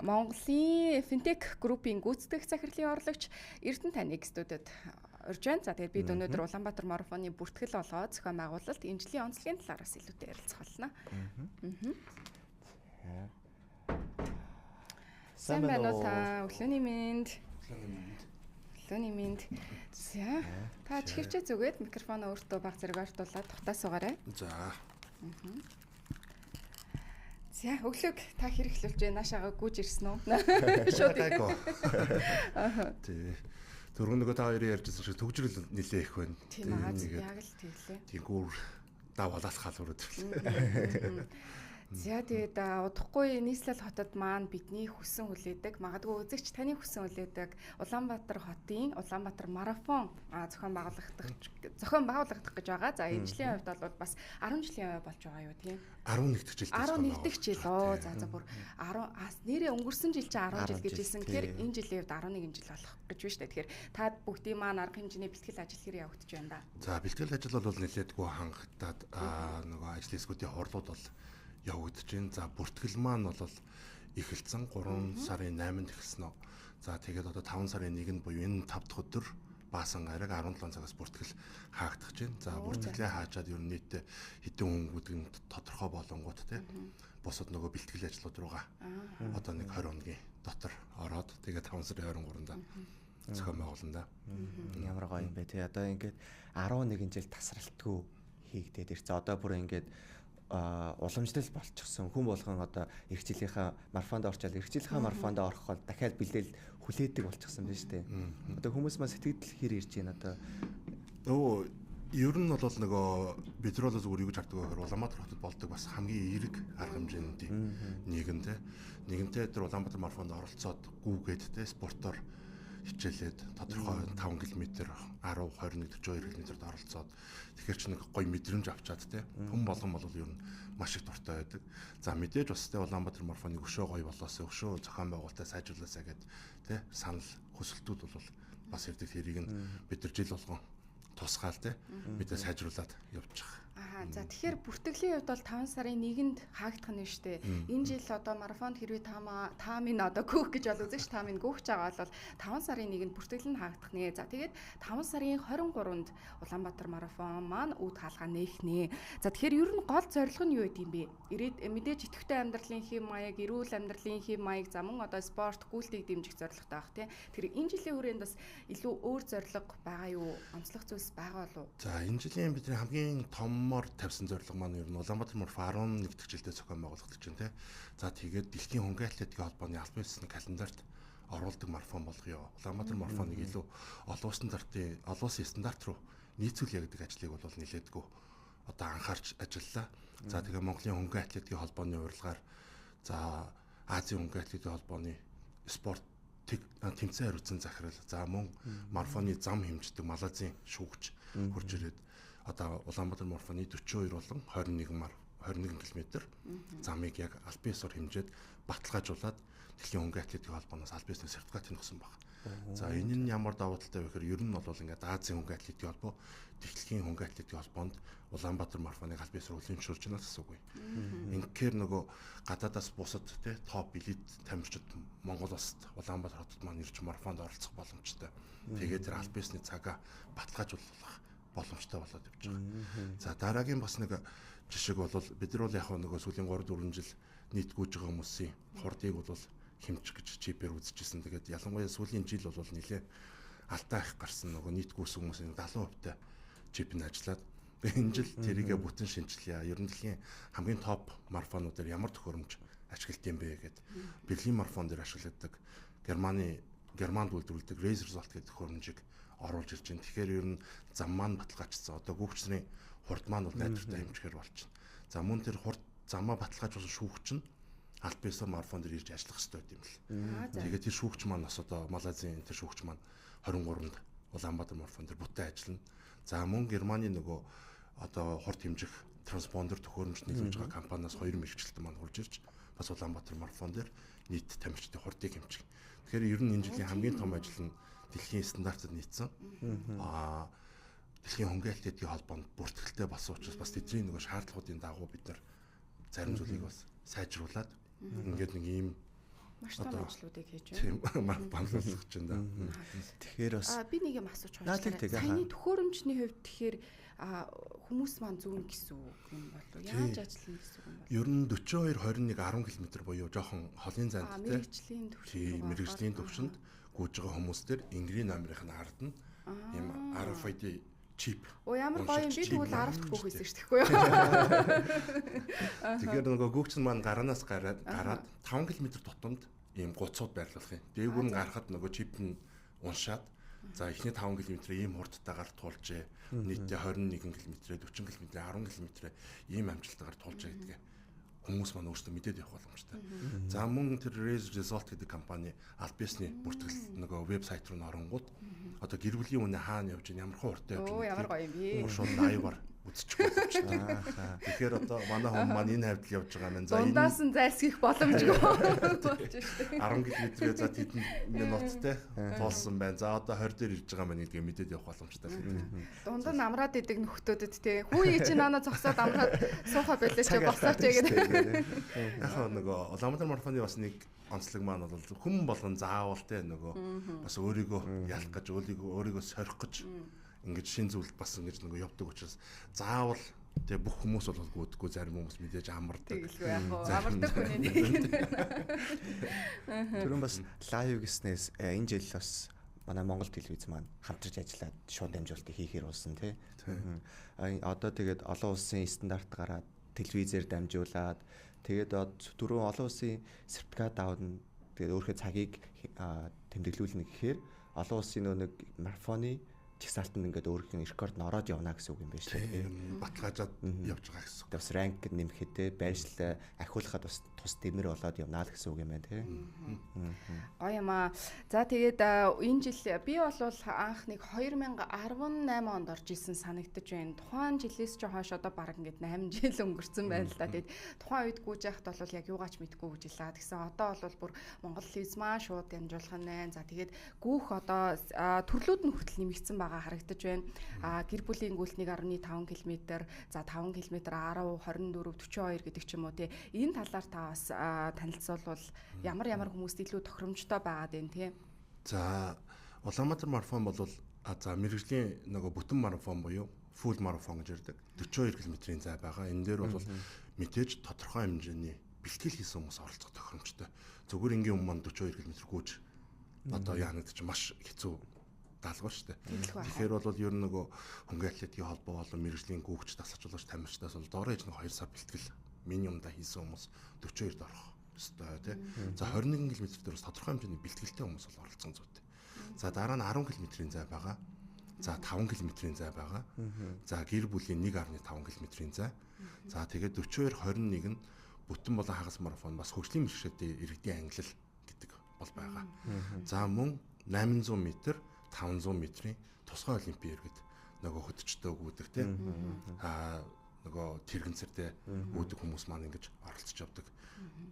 Монголын финтек группийн гүйцэтгэх захирлын орлогч Эрдэнэ таныг студид урьж байна. За тэгээд бид өнөөдөр Улаанбаатар марафоны бүртгэл болгоод зохион байгуулалт энэ жилийн онцлогийн талаараас илүүтэй ярилцах болно. Сайн байна уу та? Өглөөний мэнд. Өглөөний мэнд. За та чихвчээ зүгээд микрофоноо өөртөө баг зэрэг ойртуулаад тухтаа суугаарай. За. За өглөөг та хэрэглүүлж наашаага гүйж ирсэн үү? Шууд гайгүй. Тий. Дөрөв нөгөө та хоёрын ярьжсэн шиг төгжрөл нилээ их байна. Тийм аа яг л тэглээ. Тэгүүр давалаас халуураад ирлээ. За тэгээд удахгүй нийслэл хотод маань бидний хүссэн хүлээдэг, магадгүй үзэгч таны хүссэн хүлээдэг Улаанбаатар хотын Улаанбаатар марафон зохион байгуулагдах гэж байгаа. За энэ жилийн хувьд бол бас 10 жилийн болж байгаа юу тийм? 11 дэх жил. 11 дэх жил. За бүр 10 нэрээ өнгөрсөн жил чинь 10 жил гэж хэлсэн. Тэгэхээр энэ жилийн хувьд 11 жил болох гэж байна шүү дээ. Тэгэхээр та бүгдийн маань арга хэмжээний бэлтгэл ажил хэрэг явагдаж байна да. За бэлтгэл ажил бол нэлээдгүй хангалтад нөгөө ажил хэсгүүдийн хурлууд бол явагдаж байна. За бүртгэл маань бол эхэлсэн 3 сарын 8-нд эхэлсэн нь. За тэгээд одоо 5 сарын 1-нд буюу энэ 5 дахь өдөр баасан гараг 17 цагаас бүртгэл хаагдах гэж байна. За бүртгэлээ хаачаад ер нь нийт хэдэн хүн гэдгийг тодорхой болонгууд те. Бусад нөгөө бэлтгэл ажлууд руугаа одоо нэг 20 хоногийн дотор ороод тэгээд 5 сарын 23-нд зохион байгуулна да. Ямар гоё юм бэ те. Одоо ингээд 11 жил тасралтгүй хийгдээд ирсэн. Одоо бүр ингээд уламжлал болчихсон хүн болгон одоо эх жилийнхаа марафонд орчоод эх жилийнхаа марафонд орох бол дахиад бэлдээл хүлээдэг болчихсон байна шүү дээ. Одоо хүмүүс маань сэтгэл хэр ирж байна одоо. Ер нь бол нөгөө бид нар бол зүгээр юу гэж хардаг вэ гэхээр Улаанбаатар хотод болдог бас хамгийн эерэг арга хэмжээний нэгэнтэй тэр Улаанбаатар марафонд оролцоод гүүгээд те спортоор хичээлээд тодорхой 5 км 10 21 42 км-д оролцоод тэгэхээр ч нэг гоё мэдрэмж авчаад те хүн болгон бол ер нь маш их дуртай байдаг. За мэдээж бас те Улаанбаатар марафоныг өшөө гоё болоосоо өшөө зохион байгуулалтаа сайжруулаасаа гэд те санал хүсэлтүүд бол бас ирдэг. Тэрийг нь бид нар жил болгон тусгаал те мэдээ сайжруулад явж байгаа. За тэгэхээр бүртгэлийн хувьд бол 5 сарын 1-нд хаагдах нь шүү дээ. Энэ жил одоо марафонд хэрвээ та минь одоо гүөх гэж бол үзэж та минь гүөхж байгаа бол 5 сарын 1-нд бүртгэл нь хаагдах нэ. За тэгээд 5 сарын 23-нд Улаанбаатар марафон маань үд хаалгаа нээх нэ. За тэгэхээр ер нь гол зорилго нь юу гэдэм бэ? Мэдээж идэвхтэй амьдралын хэм маяг, эрүүл амьдралын хэм маяг, за мөн одоо спорт, гүйлтийг дэмжих зорилготой байх тийм. Тэр энэ жилийн хүрээнд бас илүү өөр зорилго байгаа юу? Онцлог зүйлс байгаа болов уу? За энэ жилийн бидний хамгийн томмоор тавьсан зорилго маань ер нь Улаанбаатар марафон 11 дахь жилдээ зохион байгуулагдаж байна те. За тэгээд Дэлхийн хөнгөн атлетикийн холбооны албан ёсны календарт оруулдаг марафон болгоё. Улаанбаатар марафоныг илүү олон улсын стандарт руу нийцүүлэх гэдэг ажлыг бол нэлээдгүй одоо анхаарч ажиллалаа. За тэгээд Монголын хөнгөн атлетикийн холбооны урилгаар за Азийн хөнгөн атлетикийн холбооны спорт тэмцээн хариуцсан захирал за мөн марафоны зам хэмждэг Малазийн шүүгч хурж ирээд одоо Улаанбаатар марафоны 42 болон 21 км замыг яг албан ёсоор хэмжээд баталгаажуулаад Дэлхийн хөнгөн атлетикийн холбооноос албан ёсны сертификат өгсөн баг. За энэ нь ямар давуу талтай вэ гэхээр ер нь бол ингээд Азийн хөнгөн атлетикийн холбоо Дэлхийн хөнгөн атлетикийн холбоонд Улаанбаатар марафоныг албан ёсоор хүлээмжшүүлж байна гэсэн үг үү. Инхээр нөгөө гадаадаас бусад те топ элит тамирчид Монгол улсад Улаанбаатар хотод маань ирж марафонд оролцох боломжтой. Тэгээд тэр албан ёсны цагаа баталгаажуулах боломжтой болоод явж байгаа. За дараагийн бас нэг жишээ бол бид нар бол яг нөгөө сүүлийн 3-4 жил нийт гүйж байгаа хүмүүсийн хурдыг бол хэмжих гэж чипээр үзчихсэн. Тэгээд ялангуяа сүүлийн жил бол нэлээ алдаа их гарсан нөгөө нийт гүйсэн хүмүүсийн 70% чипэнд ажиллаад энэ жил тэрийгэ бүтэн шинжилье. Ер нь дэлхийн хамгийн топ марафонуудаар ямар төхөөрөмж ашиглалт юм бэ гэд Берлин марафон дээр ашигладаг Германд үйлдвэрлэдэг Race Result гэдэг хөрөмжийг оруулж ирж байна. Тэгэхээр ер нь зам маань баталгаажсан. Одоо гүйгчний хурд маань бол найдвартай хэмжихээр болчихно. За мөн тэр хурд замаа баталгаажуулсан шүүгч нь албан ёсоор марафон дээр ирж ажиллах хэрэгтэй юм л. Тэгээд тэр шүүгч маань бас одоо Малазийн тэр шүүгч маань 23-нд Улаанбаатар марафон дээр бүтэн ажиллана. За мөн Германы нөгөө одоо хурд хэмжих транспондер төхөөрөмж нийлүүлж байгаа компаниас 2 мэргэжилтэн маань хурж ирж бас Улаанбаатар марафон дээр нийт тамирчдын хурдыг хэмжих. Тэгэхээр ер нь энэ жилийн хамгийн том ажил нь дэлхийн стандартад нийцсэн. Дэлхийн хөнгөн атлетикийн холбоонд бүртгэлтэй болсон учраас бас тэдний нөгөө шаардлагуудын дагуу бид нар зарим зүйлийг бас сайжруулад ингээд нэг ийм Маш том ажлуудыг хийж байна. Тийм банлуулах чинь да. Тэгэхээр бас би нэг юм асууж байгаа. Саяны төхөөрөмжний хувьд тэгэхээр хүмүүс маань зүүн гэсэн үг юм болов уу? Яаж ажиллана гэсэн үг юм бол? Ер нь 42 21 10 км буюу жоохон холын зайд мэрэгжлийн мэрэгжлийн төвшөнд гүйж байгаа хүмүүс төр Ингрийн номерын ард нь ийм RFID чип. Ямар гоё юм би тэгвэл 10 дахь бүх хийсэн шүү дээ. Тэгэхээр нөгөө гүйч маань гаранаас гараад 5 км тутамд ийм гуцууд байрлуулах юм. Дээгүүр нь гарахад нөгөө чип нь уншаад за эхний 5 км ийм хурдтайгаар туулжээ. Нийтдээ 21 км, 40 км, 10 км ийм амжилттайгаар туулжээ гэдгээ хүмүүс маань өөрсдөө мэдээд явах боломжтой. За мөн тэр Race Result гэдэг компани аль биесний бүртгэл нөгөө вебсайт руу оронгууд одоо гэр бүлийн үнэ хаана явж байна, ямар хурдтай явж байна. Ямар гоё юм бэ. Шууд лайваар үзчих боломжтой. Тэгэхээр одоо манай хүмүүс маань энэ хавьд явж байгаа юм. За дундаас нь зайлсхийх боломжгүй болж байна. 10 км-ээр за тэдэн минуттай туулсан байна. За одоо 20 дээр ирж байгаа маань гэдгийг мэдээд явах боломжтой. Дундаа намраад идэг нөхдөөдөд те хүү ичи наана зогсоод амраад суухаа байлаа чи босооч гэдэг. Яг нөгөө Улаанбаатар марафоны бас нэг онцлог маань бол хүн болгон заавал те нөгөө бас өөрийгөө ялах гэж өөрийгөө сорих гэж ингэж шин зүйлд бас ингэж нөгөө явдаг учраас заавал тэгээ бүх хүмүүс бол гүйдэггүй зарим хүмүүс мэдээж амардаг. Тэгэлгүй яг амардаг хүний нэг. Түрүүн бас лайв гэснээс энэ жил бас манай Монгол телевиз маань хамтарч ажиллаад шууд дамжуулалтыг хийхээр болсон тий. Одоо тэгээд олон улсын стандарт гараад телевизээр дамжуулаад тэгээд түрүүн олон улсын сертификат авна. Тэгээд өөрийнхөө цагийг тэмдэглүүлнэ гэхээр олон улсын нэг марафоны чигсалтанд ингээд өөрхийн рекорд нь ороод явна гэсэн үг юм байна шүү дээ. Баталгаажаад явж байгаа гэсэн. Бас ранк нэмэхэд те байршлаа ахиулахад бас тус дэмэр болоод явна л гэсэн үг юм байна те. Гоё юм аа. За тэгээд энэ жил би бол анх нэг 2018 онд орж исэн санагдаж байна. Тухайн жилээс ч хойш одоо баг ингээд 8 жил өнгөрцөн байна л да. Тэгээд тухайн үед гүйж яхад бол яг юугаач мэдгүй гүйжилаа. Тэгсэн одоо бол бүр Монгол телевиз маань шууд дамжуулах нь байна. За тэгээд гүүх одоо төрлүүд нь хүртэл нэмэгдсэн байгаа харагдаж байна. Гэр бүлийн гүйлт 1.5 км, за 5 км 10, 24, 42 гэдэг ч юм уу тий. Энэ талаар та бас танилцуулбал ямар хүмүүст илүү тохиромжтой байгаад байна тий. За Улаанбаатар марафон бол за мэрэгжлийн нөгөө бүтэн марафон буюу full марафон гэж ярддаг. 42 км-ийн зай байгаа. Энэ дээр бол мэдээж тодорхой хэмжээний бэлтгэл хийсэн хүмүүс оролцох тохиромжтой. Зөвхөн ингийн хүмүүс маань 42 км гүйж одоо яанад ч маш хэцүү даалгавар шүү дээ. Тэгэхээр бол ер нь нөгөө хөнгө атлетикийн холбоо болон мэрэгжлийн гүйгч тасалжуулагч тамирчдаас бол доороо ээж нэг 2 сар бэлтгэл минимумда хийсэн хүмүүс 42-д орох ёстой тий. За 21 км дээр бас тодорхой хэмжээний бэлтгэлтэй хүмүүс бол оролцсон зүйтэй. За дараа нь 10 км-ийн зай байгаа. За 5 км-ийн зай байгаа. За гэр бүлийн 1.5 км-ийн зай. За тэгээд 42 21 нь бүтэн болон хагас марафон бас хөгжлийн бэрхшээлтэй иргэдийн ангилал гэдэг бол байгаа. За мөн 800 м 500 м-ийн тусгай олимпийн иргэд нөгөө хөдөлчтэй өгдөг тийм нөгөө тэрэгцэртэй өгдөг хүмүүс маань ингэж оролцож явдаг.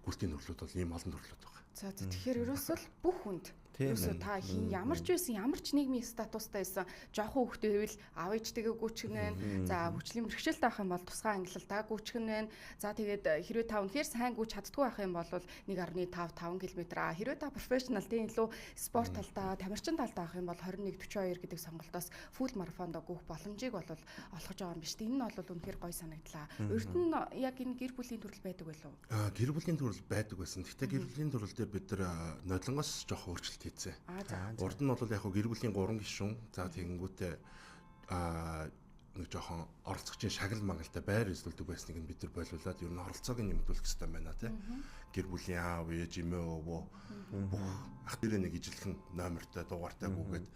Гүйлтийн төрлүүд бол ийм олон төрлүүд байгаа. За тэгэхээр ерөөсөл бүх хүнд ерөөсөө та хин ямар ч байсан ямар ч нийгмийн статустай байсан жоохон хүүхдээ байвал аав ээжтэйгээ гүйчихнэ байна. За хүчлийн бэрхшээлтэй байх юм бол тусгай ангиллалтаа гүйчихнэ байна. За тэгээд хэрвээ та үнэхээр сайн гүйж чаддгүй байх юм бол 1.5 5 км хэрвээ та профешнл тийм илүү спорт талдаа тамирчин талдаа авах юм бол 21 42 гэдэг сонголтоос фул марафонд гүйх боломжийг бол олгож байгаа юм биш. Энэ нь бол үнэхээр гоё санагдлаа. Урд нь яг энэ гэр бүлийн төрөл байдаг байлоо. Гэр бүлийн төрөл байдаг байсан. Гэхдээ гэр бүлийн төрөл дээр бид нар нодлонгоос жоох өөрчлөлт хийцээ. Урд нь бол яг гэр бүлийн 3 гишүүн за тэгэнгүүтээ нэг жоохон оролцогчийн шагнал магалтай байр эзлүүлдэг байсныг нь бид нар болиулаад ер нь оролцоог нэмэгдүүлэх хэрэгтэй байна тий. Гэр бүлийн аав ээж эмээ өвөө бүх ах дээрээ нэг ижилхэн номертой дугаартай гүгээд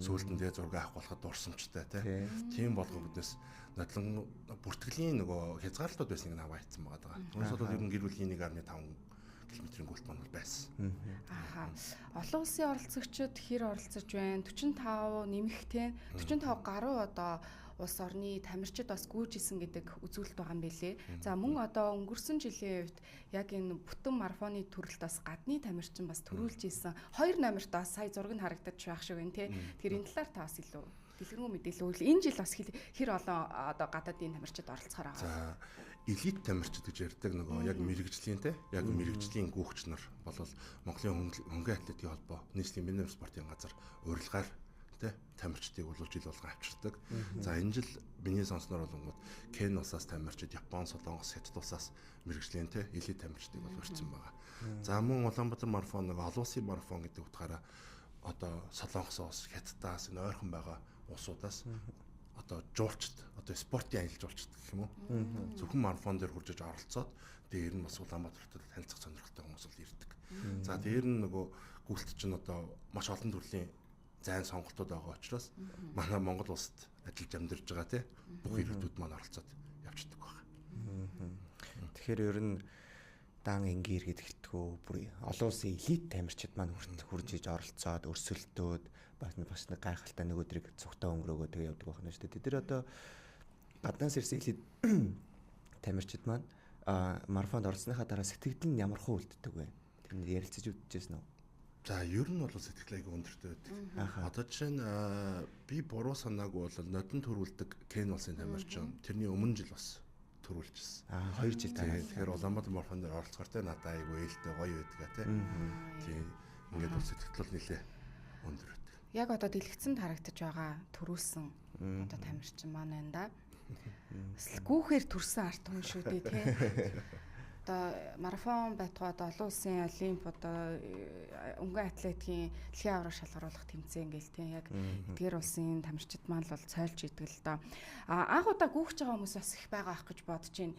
сүүлдэндээ зураг авах болоход дурсамжтай тий. Тийм болгоогдоос нодлон бүртгэлийн нөгөө хязгаарлалтууд байсныг нь аваа хийцэн байгаа. Түүнээс бол ер нь гэр бүлийн 1.5 км-ийн гүйлт маань бол байсан. Олон улсын оролцогчид хэр оролцож байна? 45 нэмэхтэй 45 гаруй одоо улс орны тамирчид бас гүйжсэн гэдэг үзүүлэлт байгаа юм билээ. За мөн одоо өнгөрсөн жилийн үед яг энэ бүтэн марафоны төрөлд бас гадны тамирчин бас төрүүлж исэн. 2 номерт бас сая зураг нь харагдаж байх шиг байна тий. Тэгэхээр энэ талаар та бас илүү дэлгэрэнгүй мэдээлэл өгвөл энэ жил бас хэр олон одоо гадаадын тамирчид оролцохоор байгаа. За элит тамирчид гэж ярьдаг нөгөө яг мэрэгжлийн те яг мэрэгжлийн гүгч нар болол Монголын хөнгөн атлетикийн холбоо нийслэлийн бинэм спортын газар урилгаар те тамирчдыг бол жил болгон авчирдаг. За энэ жил миний сонсноор болонгууд Кен улсаас тамирчид, Япон, Солонгос, Хятад улсаас мэрэгжлийн те элит тамирчдыг бол урьдсан байгаа. За мөн Улаанбаатар марафон нэг олон улсын марафон гэдэг утгаараа одоо Солонгосоос, Хятадаас энэ ойрхон байгаа улсуудаас одоо жуулчд одоо спортын аялал жуулчд гэх юм уу зөвхөн марафон дээр хурж иж оролцоод дээр нь бас Улаанбаатарт танилцах сонирхолтой хүмүүс бол ирдэг. За дээр нь нөгөө гүйлт чинь одоо маш олон төрлийн зайн сонголтууд байгаа учраас манай Монгол улсад ажиллаж амьдарч байгаа тий бүх иргэдүүд маань оролцоод явчихдаг байна. Тэгэхээр ер нь дан энгийн иргэд гэлтгүү бүр олон улсын элит тамирчид маань хурж иж оролцоод өрсөлдөөд бас нэг гайхалтай нэг өдрийг цугтаа өнгөрөөгөө тэгээ явдаг байна шүү дээ. Тэд нар одоо гаднаас ирсэн элит тамирчид маань марафонд орсныхаа дараа сэтгэл нь ямар хөө үлддэг вэ? Тэр ярилцаж үзчихсэн үү? За ер нь бол сэтгэл айгүй өндөртэй байдаг. Одоо жишээ нь би буруу санаагүй бол нодон төрүүлдэг Кен улсын тамирчин тэрний өмнө жил бас төрүүлчихсэн. 2 жил дараа. Тэгэхээр Улаанбаатар марафонд оролцохоор те надад айгүй ээлтэй гоё байдгаа те. Тийм ингээд бол сэтгэл бол нэлээ өндөр байдаг. Яг одоо дэлгэцэнд харагдаж байгаа төрүүлсэн одоо тамирчин маань байна да. Бас гүүхээр төрсэн арт хүн шүү дээ тий. Одоо марафон байтугай одоо олон улсын олимп одоо өнгөн атлетикийн дэлхийн авраг шалгаруулах тэмцээн ингээл тий яг эдгээр улсын тамирчид маань л цойлж идэг л доо. Анх удаа гүүхж байгаа хүмүүс бас их байгаа ах гэж бодож байна.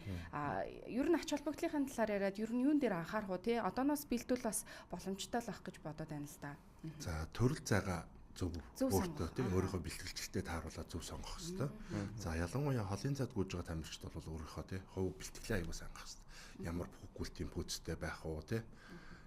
Ер нь ач холбогдлын талаар яриад ер нь юун дээр анхаарах уу тий одооноос бэлдүүл бас боломжтой л ах гэж бодоод байна л да. За төрөл зайгаа зөв өөртөө тийм өөрийнхөө бэлтгэлчтэй тааруулаад зөв сонгох хэрэгтэй. За ялангуяа холын цаад гүйж байгаа тамирчид бол өөрийнхөө тийм хувь бэлтгэлээ аягүй сонгох хэрэгтэй. Ямар гүйлтийн пүүцтэй байх уу тийм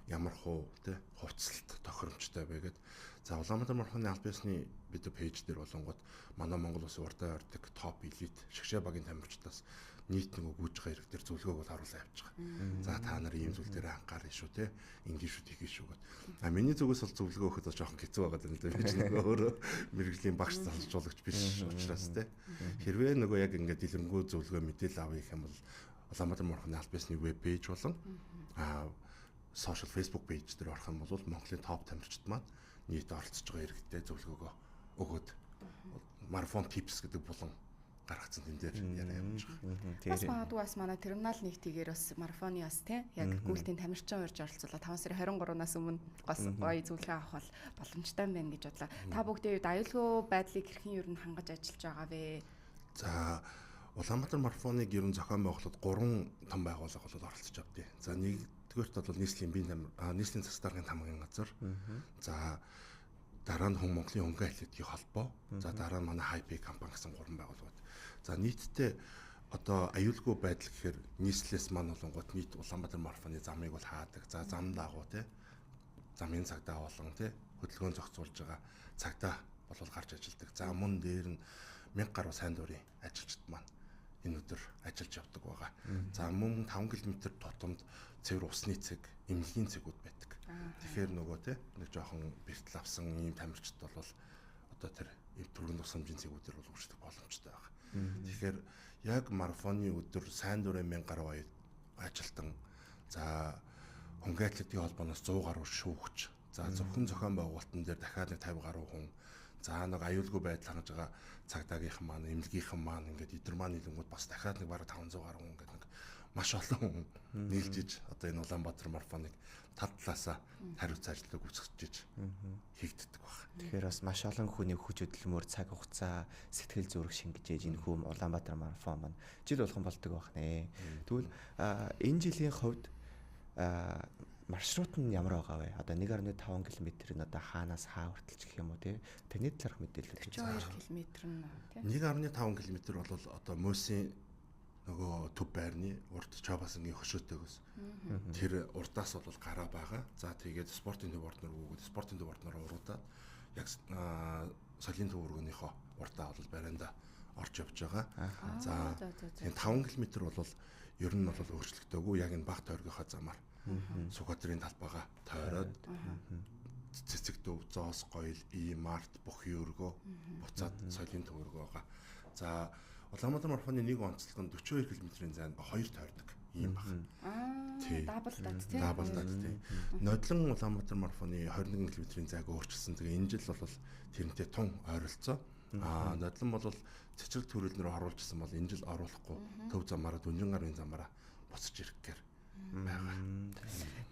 ямар хуу тийм хувцалт тохиромжтой байгээд за Улаанбаатар марафоны аль биесны бид пэйж дээр болонгууд манай Монгол улсын урдаа ордог топ элит шгшээ багийн тамирчдаас нийт нэг гүйж байгаа хэрэг дээр зөвлөгөөг бол харуулсан явж байгаа. За та нар ийм зүйл дээр анхаарна шүү те. Ингийн шүү тийх шүү гэд. Миний зүгээс бол зөвлөгөө өгөхөд жоохон хэцүү байгаа юм л да. Би ч нөгөө өөрөө мэрэгжлийн багш залжуулагч биш учраас те. Хэрвээ нөгөө яг ингээд дэлгэрэнгүй зөвлөгөө мэдээлэл авъя гэх юм бол Улаанбаатар марафоны аль биесны веб пэйж болон сошиал фейсбુક пэйж дээр орох юм бол Монголын топ тамирчид маань нийт оролцож байгаа иргэдтэй зөвлөгөөгөө өгөөд марафон типс гэдэг болон гаргацсан тэн дээр яриа явуулж байгаа. Бас магадгүй бас манай терминал нэгтгээр бас марафоны бас тий яг гүйлтийн тамирчин урьж оролцуулаад 5 сарын 23-наас өмнө гос гоё зөвлөгөө авах бол боломжтой байна гэж бодлоо. Та бүгдээ аюулгүй байдлыг хэрхэн ер нь хангаж ажиллаж байгаа вэ? За Улаанбаатар марафоныг ер нь зохион байгуулахад 3 том байгууллага бол оролцож авдээ. За нэгдүгээрт бол нийслэлийн засаг даргын тамгын газар. За дараа нь Монголын хөнгөн атлетикийн холбоо. За дараа нь манай Хайпи компани гэсэн 3 байгууллага. За нийтдээ одоо аюулгүй байдал гэхээр нийслэлээс маань болонгууд нийт Улаанбаатар марафоны замыг бол хаадаг. За зам дагуу те замын цагдаа болон те хөдөлгөөн зохицуулж байгаа цагдаа болол гарч ажилладаг. За мөн дээр нь 1000 гаруй сайн дурын ажилчид маань энэ өдөр ажиллаж явдаг байгаа. За мөн 5 км тутамд цэвэр усны цэг, эмнэлгийн цэгүүд байдаг. Тэгэхээр нөгөө те нэг жоохон бэртэл авсан ийм тамирчид бол одоо тэр төргөн тусламжийн цэгүүдээр бол үржих боломжтой байгаа. Тэгэхээр яг марафоны өдөр сайн дурын 1000 гаруй ажилтан за хөнгөн атлетикийн холбооноос 100 гаруй шүүгч за зөвхөн зохион байгуулалтан дээр дахиад нэг 50 гаруй хүн за нэг аюулгүй байдал хангаж байгаа цагдаагийнхан маань эмнэлгийнхэн маань ингээд эдгээр маань нийлэнгүүд бас дахиад нэг бараг 500 гаруй хүн ингээд нэг маш олон хүн нийлж иж одоо энэ Улаанбаатар марафоныг тал талаасаа хариуцсан ажлыг үүсгэж хийгддэг байна. Тэгэхээр бас маш олон хүний хүч хөдөлмөр цаг хугацаа сэтгэл зүрэг шингэж ээж энэ хүм Улаанбаатар марафон маань жил болгон болдог байна. Тэгвэл энэ жилийн хувьд маршрут нь ямар байгаа вэ? Одоо 1.5 км нь одоо хаанаас хаа хүртэл гэх юм уу те? Таны талаарх мэдээлэл өгч байгаа. 42 км нь те. 1.5 км бол одоо Мөсийн нөгөө төв байрны урд Чабасангийн хөшөөтэйгөөс тэр урдаас бол гараа байгаа. За тэгээд спортын төв ордноор өгөөд спортын төв ордноор уруудаад яг солийн төв өргөнийхөө урдаа бол барианда орж явж байгаа. За энэ 5 км бол ер нь бол өөрчлөгдөөгүй яг энэ баг тойргийнхаа замаар Сүхбаатарын талбайгаа тойроод цэцэг төв, зоос, гоёл, март, бүхий өргөө буцаад соёлын төв өргөө байгаа. За Улаанбаатар марафоны нэг онцлог нь 42 км-ийн зайд 2 тойрдог юм баг. Даблдаад тийм. Даблдаад тийм. Нодлон Улаанбаатар марафоны 21 км-ийн зайг өөрчилсөн. Тэгээ энэ жил бол тэрнтэй тун ойролцоо. Нодлон бол цэцэрлэг төрөлнөр оруулжсэн бол энэ жил оруулахгүй төв замаараа дүнжин гарын замаараа буцаж ирэх гээр байгаа.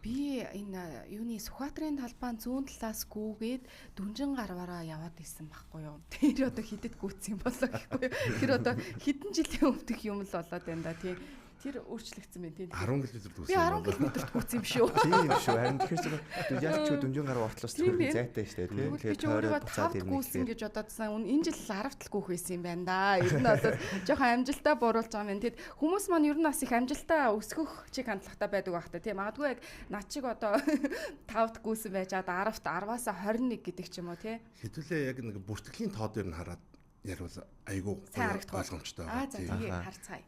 Би энэ юуны Сүхбаатарын талбайн зүүн талаас гүүгээд дүнжин гарваараа яваад исэн байхгүй юу. Тэр одоо хидэд гүйтсэн болоо гэхгүй юу. Тэр одоо хэдэн жилийн өмнөх юм л болоод байна да тийм. Тэр өөрчлөгдсөн байна тийм. 10 км дүүсэн. Би 10 км-т гүйтсэн юм шүү. Тийм шүү. Харин тэгэхээр яг ч дүнжин гараа ортлоос төрөл зайтай шүү дээ тийм. Тэгэхээр өөрөө 5-д гүйсэн гэж бодоодсан. Энэ жил 10-т гүйх байсан юм байна да. Ер нь бол жоохон амжилтаа бууруулж байгаа юм. Тэгэд хүмүүс маань ер нь бас их амжилтаа өсгөх чиг хандлагатай байдаг байх та тийм. Магадгүй яг над чиг одоо 5-д гүйсэн байж аад 10-т 10-аас 21 гэдэг ч юм уу тийм. Хэдүүлээ яг нэг бүртгэлийн тоо дээр нь хараад яг бол айгүй ойлгомжтой байгаа. За тэгээ харцгаая.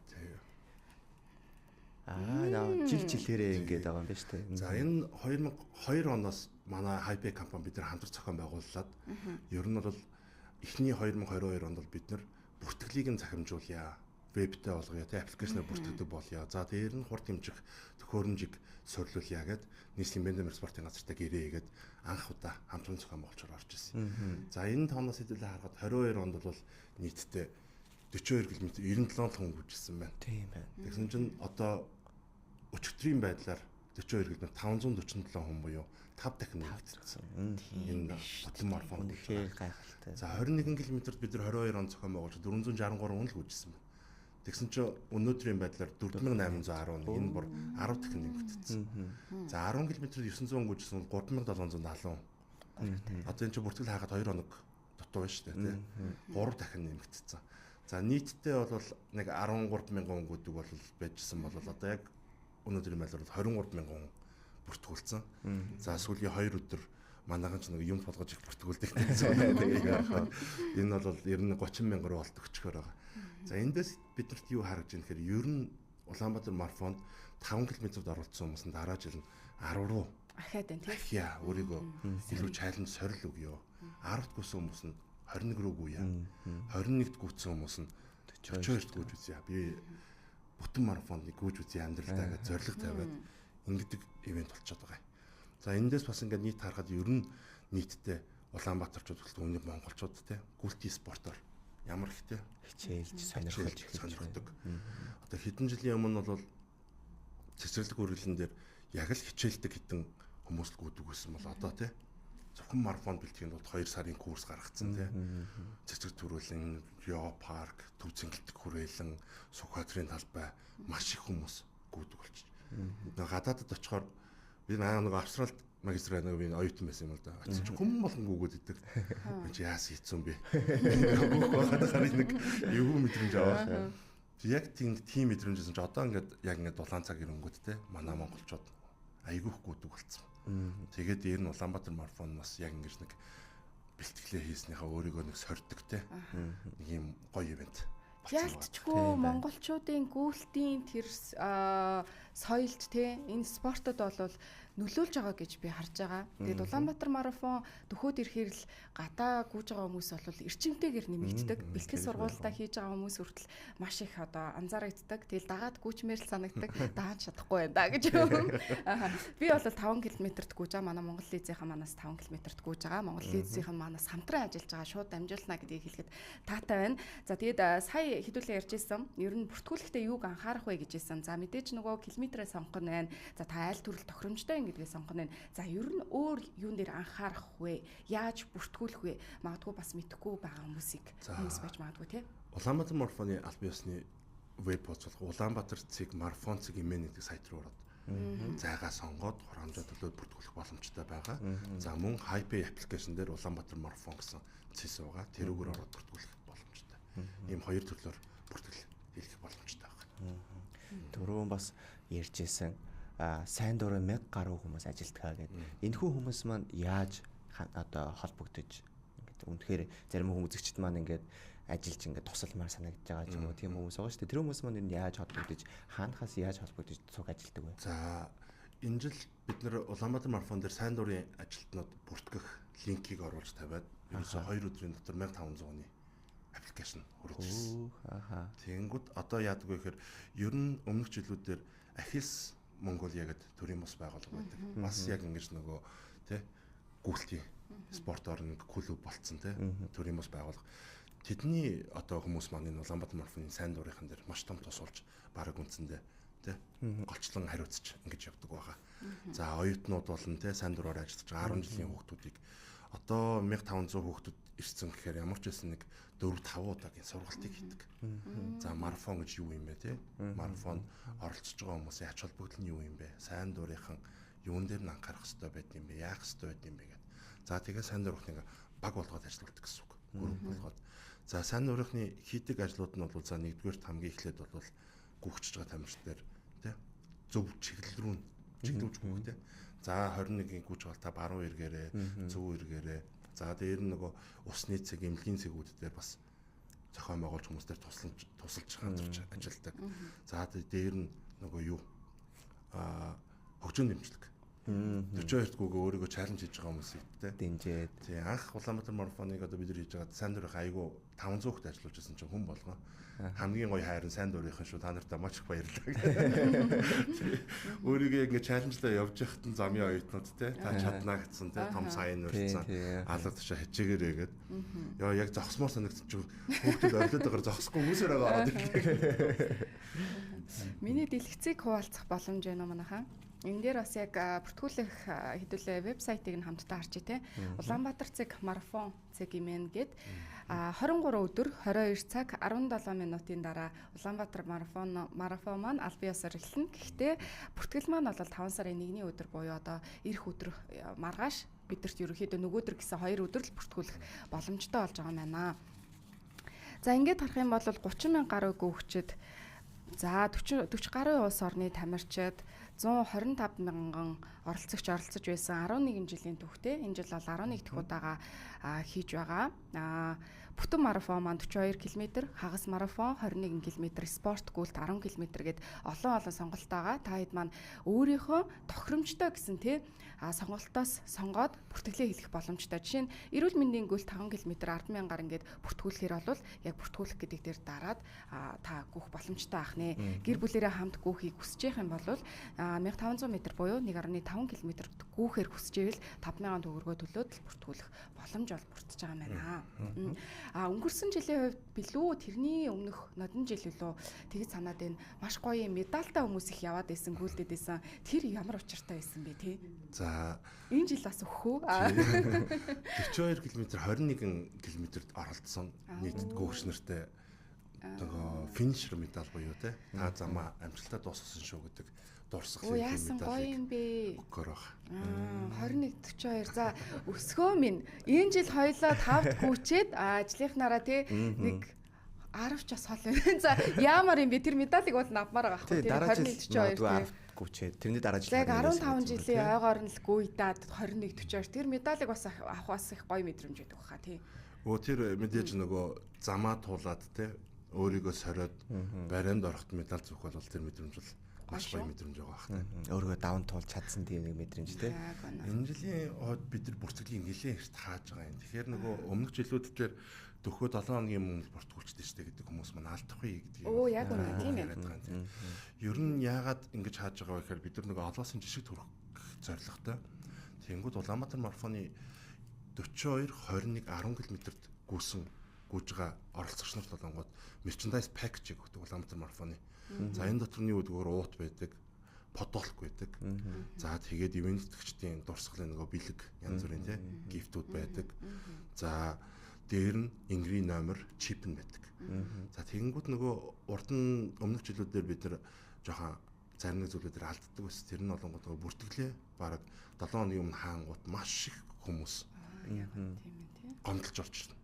Жилээрээ ингэж байгаа юм байна шүү дээ. За энэ 2002 оноос манай Hype компани бид нар хамтар зохион байгууллаад ер нь бол эхний 2022 онд бол бид нар бүртгэлийг нь захимжуулъя. Вебтэй болгоё, тэ аппликейшнээр бүртгэдэг болъё. За дээр нь хурд хэмжих төхөөрөмжийг сорилуулъя гэд нийслэлийн бензин спортын газартай гэрээ хийгээд анх удаа хамтран зохион байгуулж орж ирсэн. За энэ тооноос хэдүүлээ харахад 22 онд бол нийтдээ 42 км 97 хүн гүйжсэн байна. Тийм байна. Тэгсэн чинь одоо өчигдрийн байдлаар 42 км 547 хүн буюу 5 дахин нэмэгдсэн. Энэ бодлон марафон үнэхээр гайхалтай. За 21 км-д бид нар 22 он зохион байгуулж 463 хүн л гүйжсэн байна. Тэгсэн чинь өнөөдрийн байдлаар 4811 энэ бүр 10 дахин нэмэгдсэн. За 10 км-д 900 гүйжсэн 3770. Одоо энэ чинь бүртгэл хаагаад 2 хоног дутуу байна шүү дээ, тий. 3 дахин нэмэгдсэн. За нийтдээ бол нэг 13,000 хүн гүйдэг бол байжсэн бол одоо яг өнөөдрийн байдлаар 23,000 хүн бүртгүүлсэн. За сүүлийн 2 өдөр манайхан ч нэг юм болгож их бүртгүүлдэг. Энэ бол ер нь 30,000 руу болт өчгөр байгаа. За эндээс бидэрт юу харагдж байна гэхээр ер нь Улаанбаатар марафонд 5 км-д оролцсон хүмүүс нь дараа жил нь 10 руу ахаад байна тийм. Ахиа өөрийгөө илүү чаленж сорил өгөө. 10-т гүйсэн хүмүүс нь 21 руу гүйе. 21-д гүйсэн хүмүүс нь 42-т гүйж үзье. Би бүтэн марафонд гүйж үзье амьдралдаа гэж зориг тавиад ингэдэг ивент болчиход байгаа юм. За эндээс бас ингээд нийт харахад ер нь нийтдээ Улаанбаатарчууд болтол өмнө монголчууд те гүлти спортоор ямар ихтэй хичээлж сонирхолтой. Одоо хэдэн жилийн өмнө бол цэцэрлэг үргэлжлэн дээр яг л хичээлдэг хитэн хүмүүс л гүйдэг байсан бол одоо те зөвхөн марафон бэлтгэхийн тулд 2 сарын курс гаргацсан те. Цэцэг төрүүлэн, Рио парк, Төв цэнгэлдэх хүрээлэн, Сүхбаатарын талбай маш их хүмүүс гүйдэг болчих. Гадаадд очихоор би нэг Австралид магистр нэг би оюутан байсан юм л да. Очиж хүмүүс болгон гүйгээд идэг. Чи яас хийцэн бэ? Гүйгээд харин нэг юу мэдрэмж аваа. Яг тийм мэдрэмжсэн чи одоо ингээд яг ингээд дулаан цаг ирэнгүүт те манай монголчууд айгүйх гүйдэг болцсон. Тэгээд дээр нь Улаанбаатар марафон бас яг ингэж нэг бэлтгэлээ хийснийхаа өөрийгөө нэг сорддог те. Нэг юм гоё ивент. Ялцчгүй монголчуудын гүйлтийн тэр соёлд те энэ спортод бол нөлөөлж байгаа гэж би харж байгаа. Тэгээд Улаанбаатар марафон дөхөөд ирэхээр л гадаа гүйж байгаа хүмүүс бол эрчимтэйгээр нэмэгддэг. Бэлтгэл сургуультаа хийж байгаа хүмүүс хүртэл маш их одоо анзаарэгддэг. Тэгэл дагаад гүйчмээр л санагддаг. Дааж чадахгүй байна да гэж. Би бол 5 км-т гүйж байгаа. Манай Монгол Лизийнхэн манаас 5 км-т гүйж байгаа. Монгол Лизийнхэн манаас хамтран ажиллаж байгаа. Шууд дамжуулна гэдгийг хэлэхэд таатай байна. За тэгээд сая хэдүүлээ ярьжсэн. Ер нь бүртгүүлэхдээ юуг анхаарах вэ гэжсэн. За мэдээж нөгөө километрээ сонгоно байна. За та айл төрөл тохиромжтой гэдгээ сонгоно. За ер нь өөр юун дээр анхаарах вэ? Яаж бүртгүүлэх вэ? Магадгүй бас мэдэхгүй байгаа хүмүүс байж магадгүй тий. Улаанбаатар марафоны аль биесны веб хуудас Улаанбаатар цэг марафон цэг имэн гэдэг сайт руу ороод зайгаа сонгоод хурамжаа төлөөд бүртгүүлэх боломжтой байгаа. За мөн Hype аппликейшн дээр Улаанбаатар марафон гэсэн цэс байгаа. Тэрүүгээр ороод бүртгүүлэх боломжтой. Ийм хоёр төрлөөр бүртгэл хийх боломжтой байна. Дөрөв бас ярьжсэн сайн дурын 1000 гаруй хүмүүс ажилтгаа гэдэг. Энэхүү хүмүүс маань яаж одоо холбогдож ингээд үнэхээр зарим хүмүүзэгчд маань ингээд ажиллаж ингээд тусалмаар санагдаж байгаа ч юм уу тийм хүмүүс байгаа шүү дээ. Тэр хүмүүс маань энэ яаж холбогдож хаанахаас яаж холбогдож цуг ажилтдаг вэ? За энэ жил бид нэр Улаанбаатар марафон дээр сайн дурын ажилтнууд бүртгэх линкийг оруулж тавиад ерөөсөө 2 өдрийн дотор 1500-ны аппликейшн хүргэжсэн. Ааха. Тэгэнгүүт одоо яадаг вэ гэхээр ер нь өмнөх жилүүдээр Ахилс Монголиа гэдэг төрийн бус байгууллага байдаг. Бас яг ингэж нөгөө тий гүйлтийн спорт орны клуб болцсон тий төрийн бус байгууллага. Тэдний одоо хүмүүс маань энэ Улаанбаатар марафоны сайн дурынхан дээр маш том тусалж бараг үндсэндээ тий голчлон хариуцж ингэж явдаг байгаа. За оюутнууд болон тий сайн дураар ажиллаж байгаа 10 жилийн хүүхдүүдийг одоо 1500 хүүхдүүд ирсэн гэхээр ямар ч байсан нэг 4-5 удаагийн сургалтыг хийдэг. За марафон гэж юу юм бэ те? Марафон оролцож байгаа хүмүүсийн ач холбогдол нь юу юм бэ? Сайн дурынхан юун дээр нь анхаарах хэрэгтэй байд юм бэ? Яах хэрэгтэй байд юм бэ гэдэг. За тэгээ сайн дурынхныг баг болгоод ажилладаг гэсэн үг. Групп болгоод. За сайн дурынхны хийдэг ажлууд нь бол за нэгдүгээр хамгийн эхлээд бол гүгчж байгаа тамирч дээр те зөв чиглэл рүү чиглүүлж гүөх те. За 21-ийн гүж бол та баруун эргээрээ, зөв эргээрээ. За дээр нь нөгөө усны цэг, эмнэлгийн цэгүүд дээр бас зохион байгуулж хүмүүстээр тусалж хандварч ажилладаг. За дээр нь нөгөө юу хөгжөөний дэмжлэг. 42-т гүгөө өөрийгөө чаленж хийж байгаа хүмүүс ихтэй. Динжээд. Тий анх Улаанбаатар марафоныг одоо бид нар хийж байгаа сайн дурынхан айгүй 500 хүнд ажиллаж байсан чинь хүн болгоо. Хамгийн гоё хайр нь сайн дурынхан шүү. Та нартай маш их баярлалаа. Өөрийгөө ингэ чаленжлаа явж яхад нь замын оюутнууд те та чаднаа гэсэн те том сайн урьдсан алга тушаа хичээгээрээ гээд ёо яг зогсмоор санагдчих хүүхдүүд орлоод байгаа зогсохгүй хүмүүсээр байгаа ороод ирлээ. Миний дэлгэцийг хуваалцах боломж байна уу манайхаа? Энэ дээр бас яг бүртгүүлэх хэдүүлээ вебсайтыг нь хамтдаа харчи те. Улаанбаатар цэг марафон цэг имэн гээд 23 өдөр 22 цаг 17 минутын дараа Улаанбаатар марафон маань аль биесээр эхэлнэ. Гэхдээ бүртгэл маань бол 5 сарын 1-ний өдөр буюу одоо ирэх өдөр маргааш бидэрт ерөнхийдөө нөгөөдөр гэсэн 2 өдөр л бүртгүүлэх боломжтой болж байгаа юм байна. За ингээд харах юм бол 30 мянга гаруй гүгчид за 40 гаруй улс орны тамирчид 125 мянган оролцож байсан 11 жилийн түүхтэй. Энэ жил бол 11 дахь удаага хийж байгаа. Бүтэн марафон маань 42 км, хагас марафон 21 км, спорт гүйлт 10 км гээд олон сонголт байгаа. Та хэд маань өөрийнхөө тохиромжтой гэсэн тий сонголтоос сонгоод бүртгэлээ хийх боломжтой. Жишээ нь эрүүл мэндийн гүйлт 5 км 100000-аар ингээд бүртгүүлэхээр бол яг бүртгүүлэх гэдэг дээр дараад та гүөх боломжтой ах нэ. Гэр бүлэрээ хамт гүөхийг хүсэж байх юм бол 1500 м буюу 1.5 км гүүхээр хүсчихвэл 5000 төгрөгөө төлөөд л бүртгүүлэх боломж бол бүрдэж байгаа юм байна. Өнгөрсөн жилийн хувьд билүү тэрний өмнөх нодон жил билүү тэгж санаад байна. Маш гоё медальтай хүмүүс их яваад байсан, гүйлдэд байсан. Тэр ямар учиртай байсан бэ те? За энэ жил бас өгөх үү? 42 км 21 км-д оролцсон нийт гүйгч нартай нөгөө финишер медаль буюу те та замаа амжилттай дуусгасан шүү гэдэг дурсгалын медаль. Яасан гоё юм бэ? Өгөхөр баг. 21-42. За өсгөө минь энэ жил хоёлоо 5-д гүйчээд ажлынхнаараа те нэг 10 ч бас хол байна. За яамаар юм бэ? Тэр медалийг бол авмаар байгаа байхгүй. Тэр 21-42 те. Гүчээд тэрний дараа жил яг 15 жилийн ойгоор нь л гүйдаад 21-42 тэр медалийг бас авах бас их гоё мэдрэмж байдаг баха тий. Тэр мэдээж нөгөө замаа туулаад те өөрийгөө сориод барианд орохт медаль зүгх бол тэр мэдрэмж бол маш гоё мэдрэмж байгаа бах те. Өөрийгөө даван туулж чадсан тийм нэг мэдрэмж те. Энэ жилийн хойд бид нар бүртгэлийн нэлээд ихт хааж байгаа юм. Тэгэхээр нөгөө өмнөх жилүүд дээр дөхөө 7 хоногийн өмнө бүртгүүлчихдээ штэ гэдэг хүмүүс маань алдахгүй гэдэг. Оо яг үнэ тийм ээ. Ер нь яагаад ингэж хааж байгаа вэ гэхээр бид нар нөгөө олоосын жишг төрөх зорилготой. Тэнгүүд Улаанбаатар марафоны 42 21 10 км-д гүйж байгаа оролцогч нарт болонгууд merchandise package гэдэг Улаанбаатар марафоны. За энэ дотор нь юу гэдгээр уут байдаг, подолк байдаг. За тэгээд ивент тэтгэгчдийн дурсгалын нөгөө бэлэг янз бүрийн те гифтүүд байдаг. За дээр нь ингрийн номер, чип нь байдаг. За тэгэнгүүт нөгөө урд нь өмнөх жилүүдээр бид нар жоохон зарим нэг зүйлүүдээр алддаг байсан. Тэр нь болонгууд нөгөө бүртгэлээ бараг 7 хоногийн өмнө хаангууд маш их хүмүүс гомдолж орж ирнэ.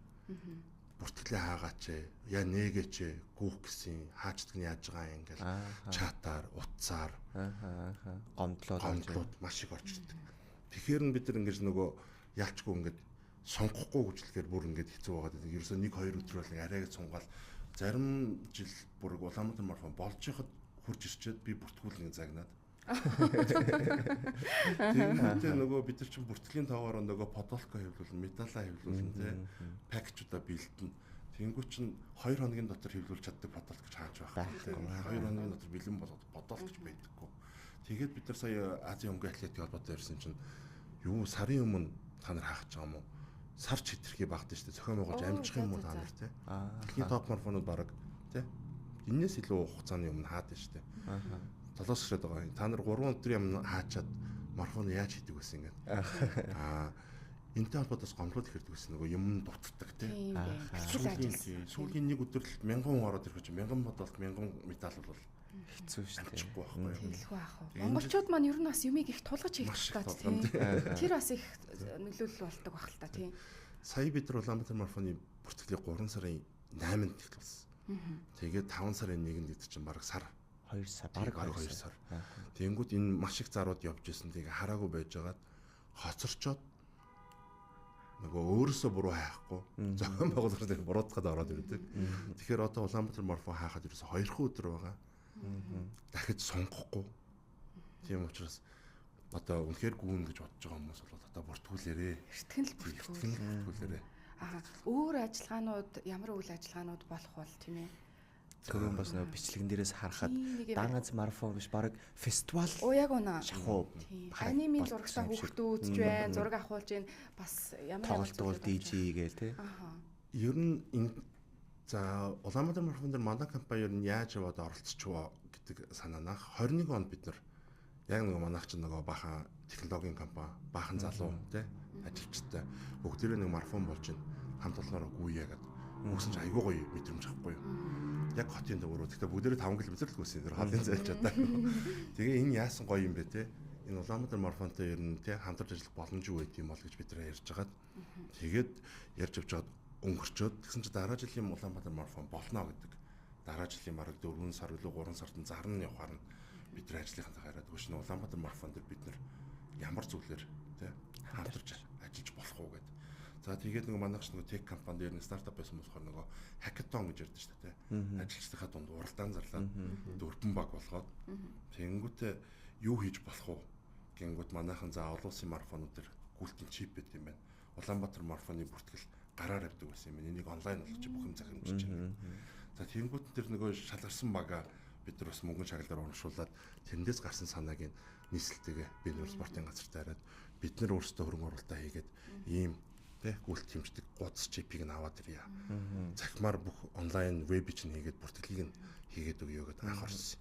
Бүртгэлээ хаагаач, яа нээгээч, гүүх гэсэн хаачдаг нь яаж байгаа юм ингээл чатаар, утсаар гомдлууд маш их орж ирдэг. Тэгэхээр нь бид нар ингэж нөгөө ялчгүй ингэж сонгохгүй гүжлэхээр бүр ингэж хэцүү байгаад байдаг. Ерөөсөө 1-2 өдөр бол арайг сунгаал зарим жил бүр Улаанбаатар марафон болж яхад хурж ирчээд би бүртгүүлэн загнаад. Тэгээд нөгөө бид нар чинь бүртгэлийн тоогоор нөгөө подолко хэвлүүлэн, медалаа хэвлүүлэн те пакчуудаа бэлтэн. Тэнгүү чинь 2 хоногийн дотор хэвлүүлж чаддаг бодолт гэж хааж байх. 2 хоногийн дотор бэлэн болгох бодолт гэж байдаггүй. Тэгээд бид нар сая Азийн өнгө атлетик холбоотой ирсэн чинь юу сарын өмнө та нар хаах гэж байгаа юм уу? Сар читэрхий багтсан шүү дээ. Зохион байгуулж амжих юм уу та нар те? Дэлхийн топ марафонууд баг те? Энээс илүү хугацааны өмнө хаадаг шүү дээ. Толоос ширээд байгаа. Та нар 3 өдрийн өмнө хаачаад марафон яаж хийдэг вэ ингээд. Энтэй холбоотойс гомдлууд ихэрдэг гэсэн нөгөө юм дутдаг тийм. Сүүлийн нэг өдрөлд 1000 хүн ороод ирэх чинь 1000 бодолт 1000 медаль бол хэцүү шүү дээ. Байхгүй байх уу. Монголчууд маань ер нь бас юмыг их тулгаж хийх гэдэг тийм. Тэр бас их нөлөөлөл болдог байх л та тийм. Сая бид нар Улаанбаатар марафоны бүртгэлийг 3 сарын 8-нд эхлүүлсэн. Тэгээд 5 сарын 1-нд гэдэг чинь бараг сар 2 сар бараг 2 сар. Тэнгүүд энэ маш их зарууд явж исэн. Тэгээ хараагүй байжгаад хоцорчоод нөгөө өөрөөсөө буруу хайхгүй зохион байгуулалтыг буруутгаад ороод ирдэг. Тэгэхээр одоо Улаанбаатар марафон хаахад ерөөсө 2 өдөр байгаа. Дахиж сонгохгүй. Тийм учраас одоо үнэхээр гүн гэж бодож байгаа хүмүүс бол одоо бүртгүүлээрээ. Эртгэл бүртгүүлээрээ. Өөр ажиллагаанууд ямар үйл ажиллагаанууд болох бол тийм ээ. Түрүүн бас нөгөө бичлэгэн дээрээс харахад дан ганц марафон биш баг фестивал. Яг үнэ. Шахуу. Анимын зурагтай хүүхдүүд үзэж байна, зураг авахулж байна. Бас ямар тоглолтууд DJ гээл те. Ер нь энэ за Улаанбаатар марафон дээр манай компани ер нь яаж яваад оролцчихвоо гэдэг санаанах 21 онд бид нар яг нөгөө манайх ч нөгөө баахан технологийн компани, баахан залуу те ажилчтай бүгдээрээ нэг марафон болж байна. Хамт олноороо гүйе гэдэг. Үүсэн ч айгүй гоё мэдрэмж авахгүй юу. Яг хотын дээгүүр. Гэхдээ бүгдээрээ 5 км л гүйсэн. Тэр хоолын зайлж чадаа. Тэгээ энэ яасан гоё юм бэ те. Энэ Улаанбаатар марафонтой ер нь те хамтарч ажиллах боломжгүй байт юм бол гэж бид нэр ярьж хагаад тэгээд ярьж авч жаад өнгөрчөөд тэгсэн чинь дараа жилийн Улаанбаатар марафон болно гэдэг. Дараа жилийн бараг 4 сар илүү 3 сард зарна явахаар нь бид нар ажлынхаа хараад гүшин Улаанбаатар марафон дээр бид нар ямар зүйлээр те хамтарч ажиллаж болох уу гэдэг. За тэгээд нөгөө манайх ч нөгөө тех компани дээр нэг стартап байсан болохоор нөгөө хакатон гэж ярьдэн шүү дээ. Ажилчдынхаа дунд уралдаан зарлаад дөрвөн баг болгоод тэнгүүтээ юу хийж болох уу гингүүд манайхан за олон улсын марафонууд дээр гүйлтийн чип байт юм байна. Улаанбаатар марафоны бүртгэл гараар авдаг байсан юм. Энийг онлайн болгож бүх юм захимжиж байна. За тэнгүүт дээр нөгөө шалгарсан бага бид нар бас мөнгөн шагналаар урамшуулад тэрнээс гарсан санааг нийслэлтэйгээ би нөр спортын газарт хараад бид нар өөрсдөө хөрөнгө оруулалтаа хийгээд ийм тэг гүйлт хэмждэг гоц чипийг нь аваад ирья. Захимаар бүх онлайн веб чинь хийгээд бүртгэлийг нь хийгээд өгье гэдэг анх орсон.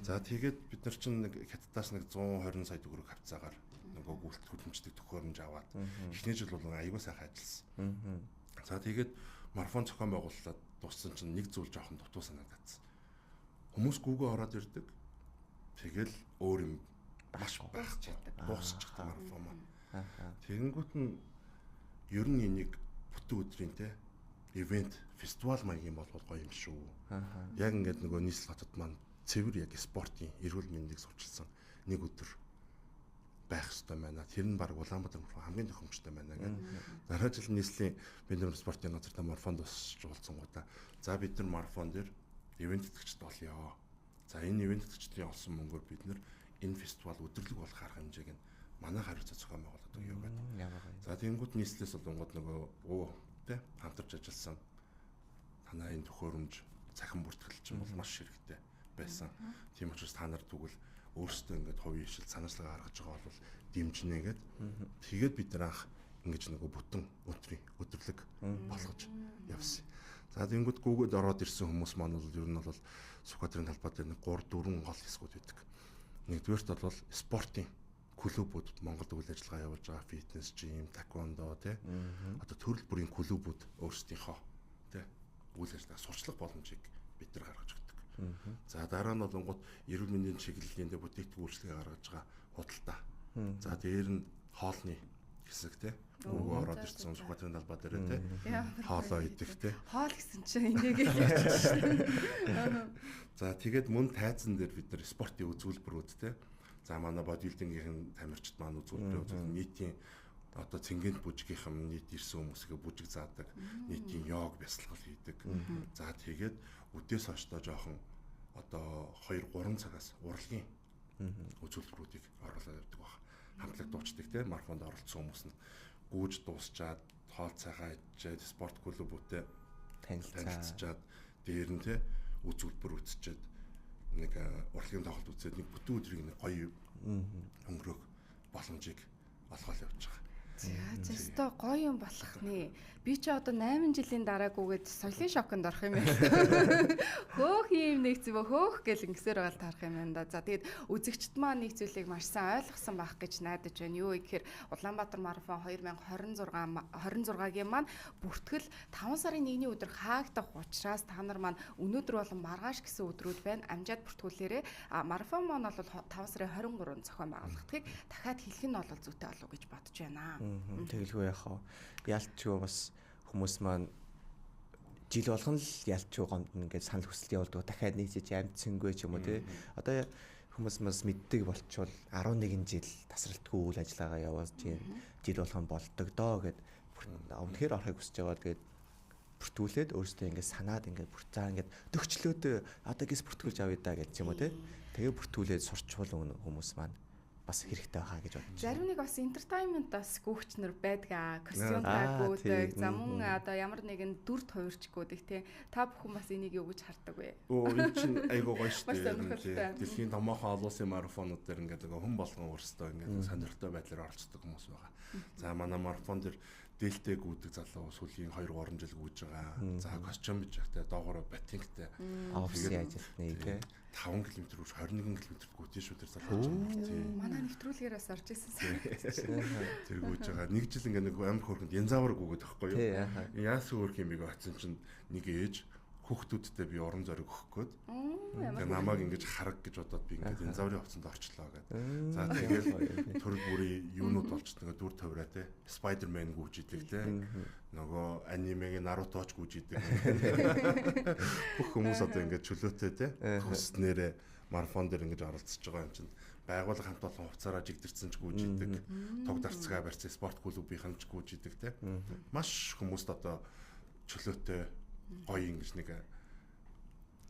За тэгээд бид нар чинь нэг хятадаас нэг 120 сая төгрөг хавцаагаар нөгөө гүйлт хөлмждэг төхөөрөмж аваад эхний жил бол аюул сайхан ажилласан. За тэгээд марафон зохион байгуулалт дууссан чинь нэг зүйл жоохон дутуу санагдсан. Хүмүүс гүүгээ ороод ирдэг. Тэгэл өөр юм маш дуусчихдаг марафон маань. Тэгэнгүүт нь ер нь энийг бүтэн өдрийн те ивент фестивал маягийн болвол гоё юм шүү. Яг ингээд нөгөө нийслэл хотод маань цэвэр яг спортын эрүүл мэндийг сурчилсан нэг өдөр байх ёстой байна. Тэр нь баг Улаанбаатар марафон хамгийн тохиомжтой байна гэдэг. Дараа жил нийслэлийн бид нар спортын газар марафон дуусч уулзсан гоо та. За бид нар марафон дээр ивент тэтгэгчд болёо. За энэ ивент тэтгэгчдийн олсон мөнгөөр бид нар энэ фестивал өдөрлөг болох арга хэмжээг нь манай хариуцаа зохион байгуулад өгье гэдэг. За тэнгууд нийслэлээс болонгод нөгөө тэ хамтарч ажилласан танаа энэ төхөөрөмж цахим бүртгэл чинь бол маш хэрэгтэй байсан. Тийм учраас та нар тэгвэл өөрсдөө ингээд хувийн ишил санаачлага гаргаж байгаа бол дэмжнэ гэд. Тэгээд бид нар анх ингэж нөгөө бүтэн өдөрлөг болгож явсан. За тэнгууд гүүгэд ороод ирсэн хүмүүс маань бол ер нь бол Сүхбаатарын талбай дээр нэг 3-4 гол хэсгүүд байдаг. Нэгдүгээрт бол спортын клубүүд Монголд үйл ажиллагаа явуулж байгаа фитнес, жим, таквондо тий. Одоо төрөл бүрийн клубүүд өөрсдийнхөө тий үйл ажиллагаа сурчлах боломжийг бид нар гаргаж өгдөг. За дараа нь болонгууд эрүүл мэндийн чиглэлийн дээр бүтээгдэхүүн үйлчлэгээ гаргаж байгаа худалдаа. За дээр нь хоолны хэсэг тий. Нөгөө ороод ирсэн Сүхбаатарын талбай дээр тий. Хоолоо идэх тий. Хоол гэсэн чинь энийг хэлчихсэн. За тэгээд мөн тайзан дээр бид нар спортын үзүүлбэрүүд тий. За манай бодибилдингийн тамирчид маань үзүүлбэрүүд нийтийн одоо цэнгэнт бүжгийнхэн нийт ирсэн хүмүүсгээ бүжиг заадаг, нийтийн йог бясалгал хийдэг. За тэгээд үдээс хойшдоо жоохон одоо 2-3 цагаас урлагийн үзүүлбэрүүдийг оруулаад явдаг баг. Хамтлаг дуучдаг те марафонд оролцсон хүмүүс нь гүйж дуусчаад хоол цайхаа идчихэд спорт клубүүтэй танилцчаад дээр нь те үзүүлбэр үзчихэд нэг урлагийн тоглолт үзээд нэг бүтэн өдрийг нэг гоё өнгөрөх боломжийг олгоод явж байгаа. За зөвхөн гоё юм болох нэ. Би ч одоо 8 жилийн дараагүйгээд соёлын шоконд орох юм байна. Хөөх юм нэг зүг хөөх гэл ингэсээр байгаа таарах юм байна да. За тэгээд үзэгчд маань нэг зүйлийг маш сайн ойлгосон байх гэж найдаж байна. Юу гэхээр Улаанбаатар марафон 2026-гийн маань бүртгэл 5 сарын 1-ний өдөр хаагдах учраас та нар маань өнөөдөр болон маргааш гэсэн өдрүүд байна. Амжаад бүртгүүлээрээ марафон маань бол 5 сарын 23-нд зохион байгуулагдахыг дахиад хэлэх нь бол зүйтэй болов гэж бодож байна. Тэгэлгүй яхаа. Ялчгүй бас хүмүүс маань жил болгон л ялчгүй гомд ингээд санал хүсэлт явуулдаг. Дахиад нэг жиж амтсангүй ч юм уу те. Одоо хүмүүс бас мэддэг болчвол 11 жил тасралтгүй үйл ажиллагаа явуулж жил болгон болдог доо гэд өмнөхөр орохыг хүсэж байгаа. Тэгээд бүртгүүлээд өөрөөсөө ингээд санаад ингээд за ингээд төгчлөөд одоо гис бүртгүүлж авъя да гэж юм уу те. Тэгээ бүртгүүлээд сурчвал хүмүүс маань бас хэрэгтэй байхаа гэж бодож. Зарим нэг бас entertainment бас гүгчнэр байдаг. Костюм таггүйдэг. За мөн одоо ямар нэгэн дүр тойрчгүйдэг те. Та бүхэн бас энийг юу гэж хардаг вэ? Энэ чинь айгуу гоё шүү дээ. Дэлхийн томоохон олон улсын марафонууд дээр ингээд хүн болгон өөрсдөө ингээд сонирхолтой байдлаар оролцдог хүмүүс байгаа. За манай марафон дээр дээлтэй гүйдэг залуу сүүлийн 2-3 жил гүйж байгаа. За костюм бич ихтэй доогоор ботинктэй. Офисын ажилт нэг 5 км биш 21 км гүйж шүү тэр залуу. Манай нэвтрүүлгээр бас орж ирсэн. Тэр гүйж байгаа. Нэг жил ингээд нэг амар хөөрхөнд янзавар гүйгээд байхгүй юу? Яасан өөр юм бэ гэсэн чинь нэг ээж хүүхдүүдтэй би уран зориг өгөх гээд намайг ингэж хараг гэж бодоод би ингээд янзаврын хувцанд орчлоо гэдэг. За тэгэл төрөл бүрийн юунууд болж байгаа дүр товроо те Spider-Man гүйж идэг те нөгөө анимегийн Naruto-ч гүйж идэг. Бүх хүмүүс одоо ингээд чөлөөтэй те хүснээрээ марафон дээр ингэж оролцож байгаа юм чинь байгууллага хамт олон хувцаараа жигдэрсэн ч гүйж идэг. Туг дарцгаа барьсан спорт клубийнх нь ч гүйж идэг те. Маш хүмүүст одоо чөлөөтэй гоё ингэж нэг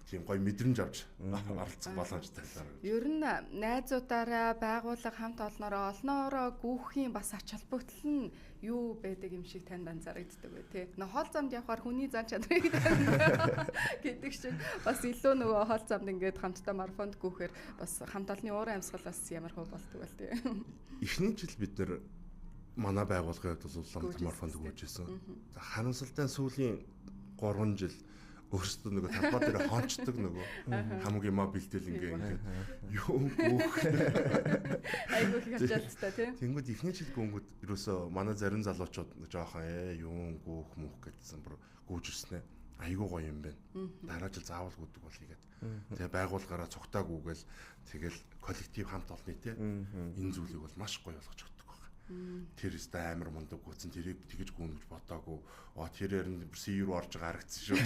тийм гоё мэдрэмж авч оролцох боломжтой талаар. Ер нь найзуудаараа байгууллага хамт олноороо гүүхийн бас ач холбогдол нь юу байдаг юм шиг танд анзаарэгддэг вэ те. Нөө хоол замд явахаар хүний зан чанарыг гэдэг шиг бас илүү нөгөө хоол замд ингээд хамтдаа марафонд гүүхээр бас хамт олонны уурын амьсгал бас ямар хөө болдог байл те. Эхний жил бид нэр манай байгууллагын хувьд бол Улаанбаатар марафонд гүйжсэн. Харамсалтай сүүлийн 3 жил өөрсдөө нөгөө талбай дээр хонцдог нөгөө хамгийн маа бэлдээл ингээд юу гүөх айгуу их ачаалттай тийм. Тэнгүүд ихний жил гүнгүүд ерөөсөө манай зарим залуучууд жоохон юу гүөх мөх гэдсэн бүр гүйж ирсэн ээ. Айгуу гоё юм байна. Дараа жил заавал гүдэг бол хийгээд. Тэгээ байгуулгаараа цугтаа гүгээл тэгэл коллектив хамт олны те энэ зүйлийг бол маш гоё болгож өгдөг. Тэр өстэй амар мундаг гүцэн тэрийг тэгж гүн гэж бодоагүй. Тэрээр нь CEO руу орж байгаа харагдсан шүү.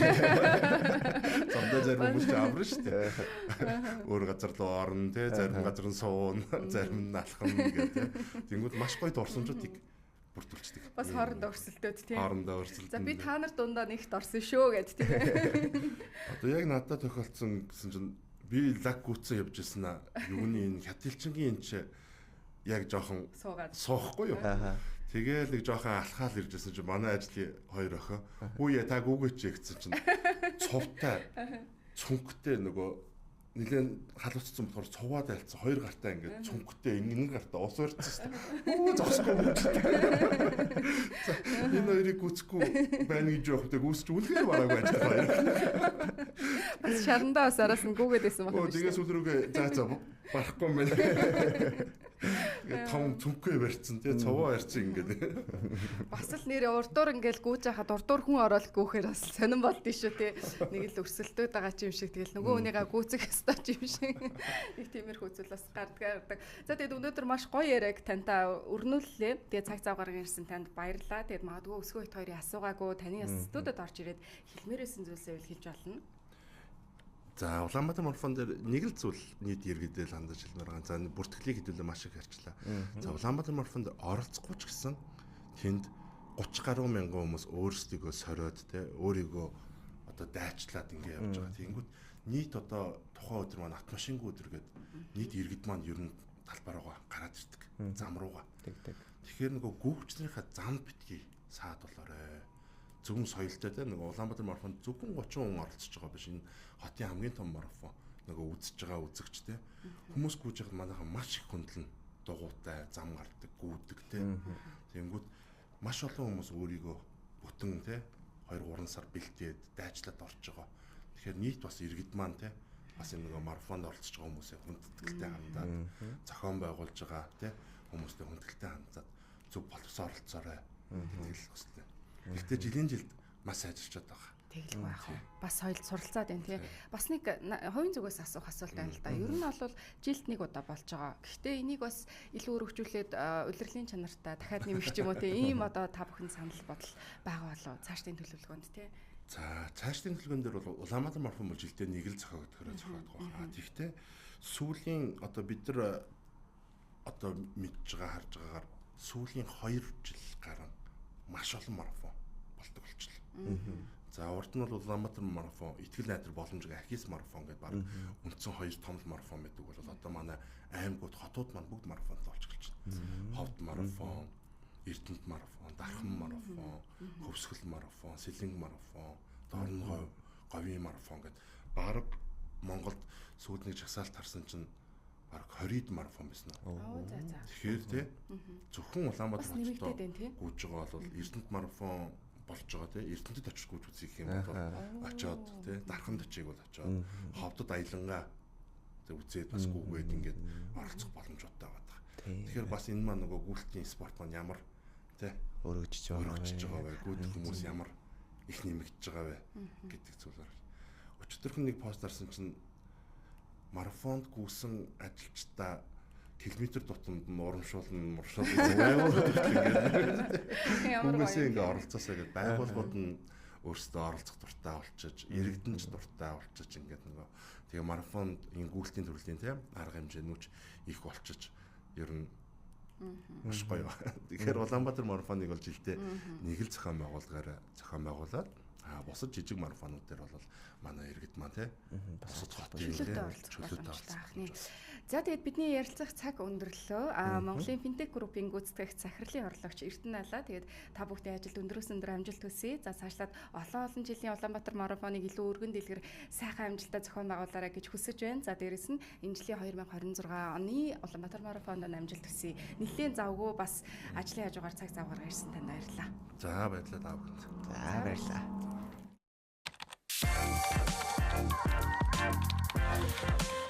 Замдаа зарим хүмүүс аврын шүү дээ. Өөр газар руу орно те зарим газар нь суун, зарим нь алхам гэдэг. Тэнгүүд маш гоё дурсамжуудыг бүртгүүлждэг. Бас хоорондоо өрсөлдөөд тийм. Хоорондоо өрсөлдөө. За би та нар дундаа нэгт орсон шүү гэд тийм. Одоо яг надад тохиолдсон гэсэн чинь би лаг гүцэн явж ирсэн аа. Юуны энэ хятилчингийн энэ ч яг жоохон суухгүй юу. Тэгээл нэг жоохон алхаал иржсэн чинь манай ажлын хоёр охин "Хүүе та гүгээч" гэсэн чинь цувтай цүнхтэй нөгөө нэлээд халууцсан болохоор цуваад альцсан хоёр гартаа ингээд цүнхтэй энэ гартаа ус өрцсөн. Зогсгүй. Энэ хоёрыг гүцэхгүй байна гэж явахдаа гүсч үлгээр бараагүй ажил хоёр. Бас шарандаа бас араас нь гүгээд байсан байна. Тэгээс үлрүүгээ за барахгүй юм байна. Том цүнхээ барьцсан тий цуваа барьцсан ингээд. Бас л нэр урдуур ингээл гүйж хахад урдуур хүн ороод гүүхээр бас сонирн болд тийшүү тий. Нэг л өрсөлдөөд байгаа ч юм шиг тэгэл нөгөө хүнийгээ гүйцэх ёстой ч юм шиг. Нэг тиймэрхүү зүйл бас гардаг. За тэгээд өнөөдөр маш гоё яриаг тантай өрнүүллээ. Тэгээд цаг зав гарган ирсэн танд баярлалаа. Тэгээд магадгүй өсгөө хит хоёрын асуугаагүй таны студид орж ирээд хэлмээрсэн зүйлсээ хэлж болно. За Улаанбаатар марафон дээр нэг л зүйл нийт иргэдэл хандаж хэлмээр байгаа. За бүртгэлийг хэдүүлээ маш их ярьчлаа. За Улаанбаатар марафонд оролцохгүй ч гэсэн тэнд 30 гаруй мянган хүмүүс өөрсдийгөө сориод те өөрийгөө одоо дайчлаад ингэ явж байгаа. Тэнгүүд нийт одоо тухайн өдөр маань автомашингүй өдөр гээд нийт иргэд маань ер нь талбай руугаа гараад ирдэг. Зам руугаа. Тэгэхээр нөгөө гүүгчнэрийнхээ замд битгий саад болоорой. зөвхөн соёлтой те нөгөө Улаанбаатар марафонд зөвхөн 30 хүн оролцож байгаа биш. Энэ хотын хамгийн том марафон. Нөгөө үзэж байгаа үзэгч те. Хүмүүс гүйж байхад манайхан маш их хөндлөн дугуйтай, зам гардаг, гүйдэг те. Тэнгүүд маш олон хүмүүс өөрийгөө бүтэн те 2-3 сар бэлтээд дайчлаад орж байгаа. Тэгэхээр нийт бас иргэд маань те бас энэ нөгөө марафонд оролцож байгаа хүмүүсээ хүндэтгэлтэй хандаад зохион байгуулж байгаа те хүмүүстэй хүндэтгэлтэй хандаад зөв боловсрол оролцоорой гэж хүсдэг. Гэхдээ жилийн жилд маш сайжирчод байгаа. Тэглэх байх уу. Бас соёлд суралцаад байна тий. Бас нэг хувийн зүгээс асуух асуулт байна л да. Ер нь бол жилд нэг удаа болж байгаа. Гэхдээ энийг бас илүү өргөжүүлээд улирлын чанартай дахиад нэмэх ч юм уу тий. Ийм одоо та бүхэн санал бодол байгаа болоо цаашдын төлөвлөгөөнд тий. За цаашдын төлөвлөгөөн дээр бол Улаанбаатар марафон бол жилдээ нэг л зохиогдохоор зохиогдох байна. Тэгэхдээ сүүлийн одоо бид нар одоо мэдж байгаа харж байгаагаар сүүлийн 2 жил гарan маш олон марафон болдог болчихлоо. За урд нь бол Улаанбаатар марафон, Итгэл найдар боломжтой Ахис марафон гэдэг баг үндсэн 2 том марафон байдаг бол одоо манай аймагуд хотууд маань бүгд марафонд болж гэлж байна. Ховд марафон, Эрдэнэт марафон, Дархан марафон, Хөвсгөл марафон, Сэлэнг марафон, Дорногов, Говийн марафон гэдэг баг Монголд сүүдний жагсаалт харсан чинь баг 20-д марафон байсан уу. Тэгэхээр тий зөвхөн Улаанбаатар хотод гүйж байгаа бол Эрдэнэт марафон болж байгаа тий Эрдэнэтэд очиж гүйж үзэх юм бол очоод тий Дарханд очиг бол очоод Ховдод аялангаа үзээд бас гүйгээд ингээд оролцох боломжтой байгаа. Тэгэхээр бас энэ маань нөгөө гүйлтийн спорт маань ямар тий өргөжж байгаа вэ? Гүйдэх хүмүүс ямар их нэмэгдэж байгаа вэ гэдэг зүйлээр. Өчигдөрхөн нэг пост дарсан чинь марафонд гүйсэн ажилчдаа километр тутамд нь урамшуулна хүмүүсээ ингээ оролцоосоо гэдэг байгууллагууд нь өөрсдөө оролцох дуртай болчиж, иргэдэнч дуртай болчиж ингээд нөгөө тэгээ марафонд энэ гүйлтийн төрлийн тийм арга хэмжээнүүч их болчиж ер нь маш гоё. Тэгэхээр Улаанбаатар марафоныг бол жилдээ нэг л зохион байгуулаад бусад жижиг марафонууд дээр бол манай иргэд маань тий бусад хотын чөлөөтэй оролцох. За тэгээд бидний ярилцах цаг өндөрлөө. Монголын финтек группийн гүйцэтгэгч захирлын орлогч Эрдэнэ Алаа тэгээд та бүхний ажилд өндрөөс өндөр амжилт хүсье. За цаашлаад олон жилийн Улаанбаатар марафоныг илүү өргөн дэлгэр сайхан амжилттай зохион байгуулаарай гэж хүсэж байна. За дээрэс нь энэ жилийн 2026 оны Улаанбаатар марафонд амжилт хүсье. Нэлээд завгүй бас ажлын хажуугаар цаг зав гаргаж ирсэн танд баярлалаа. За баярлалаа та бүхэнд. За баярлалаа. We'll be right back.